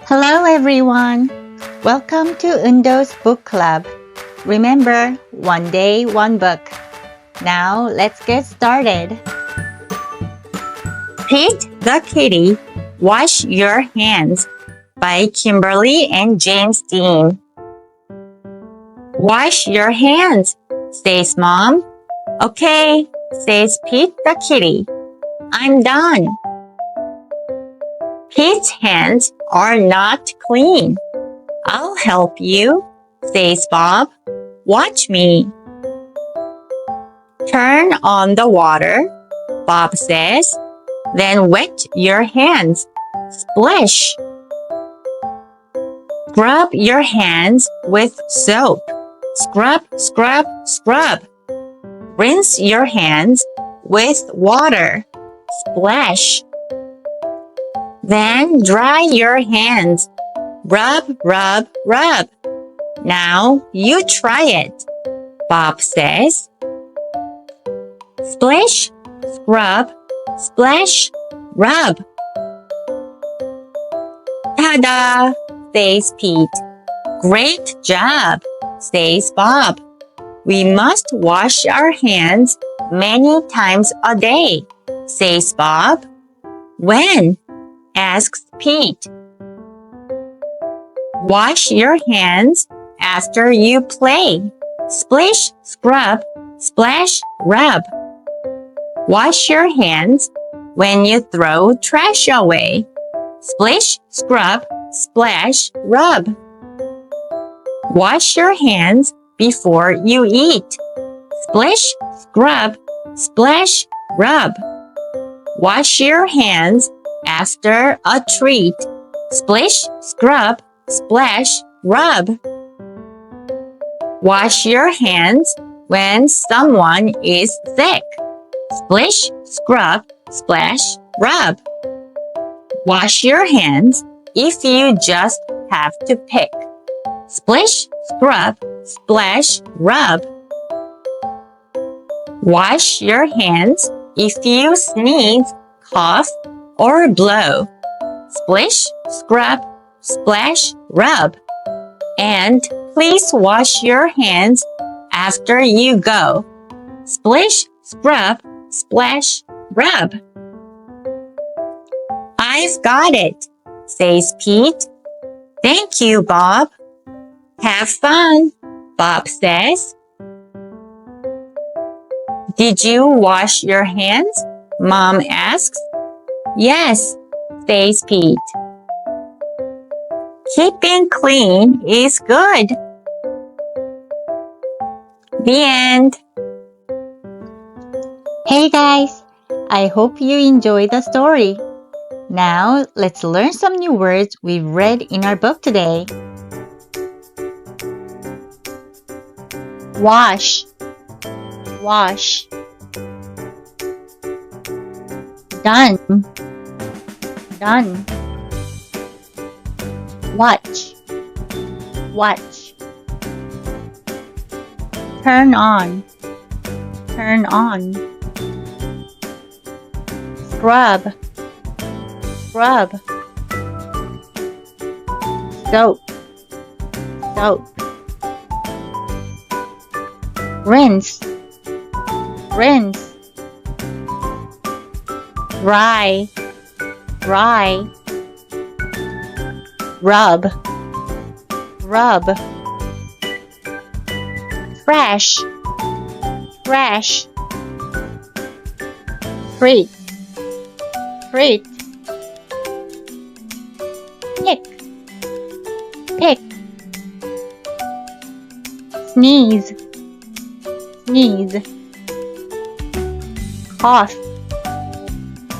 Hello everyone! Welcome to Eundo's Book Club. Remember, one day, one book. Now let's get started. Pete the Kitty, Wash Your Hands by Kimberly and James Dean. Wash your hands, says Mom. Okay, says Pete the Kitty. I'm done. Pete's hands are not clean. I'll help you, says Bob. Watch me. Turn on the water, Bob says. Then wet your hands. Splish. Scrub your hands with soap. Scrub, scrub, scrub. Rinse your hands with water. Splash. Then dry your hands. Rub, rub, rub. Now you try it, Bob says. Splish, scrub, splash, rub. Ta-da, says Pete. Great job, says Bob. We must wash our hands many times a day, says Bob. When? Asks Pete. Wash your hands after you play. Splish, scrub, splash, rub. Wash your hands when you throw trash away. Splish, scrub, splash, rub. Wash your hands before you eat. Splish, scrub, splash, rub. Wash your hands after a treat. Splish, scrub, splash, rub. Wash your hands when someone is sick. Splish, scrub, splash, rub. Wash your hands if you just have to pick. Splish, scrub, splash, rub. Wash your hands if you sneeze, cough, or blow. Splish, scrub, splash, rub. And please wash your hands after you go. Splish, scrub, splash, rub. I've got it, says Pete. Thank you, Bob. Have fun, Bob says. Did you wash your hands? Mom asks. Yes, says Pete. Keeping clean is good. The end. Hey guys, I hope you enjoyed the story. Now let's learn some new words we've read in our book today. Wash, wash. Done, done. Watch, watch. Turn on, turn on. Scrub, scrub. Soap, soap. Rinse, rinse. Dry, dry. Rub, rub. Fresh, fresh. Treat, treat. Pick, pick. Sneeze, sneeze. Cough,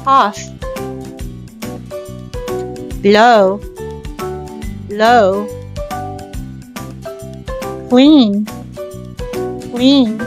cough. Blow, blow. Clean, clean.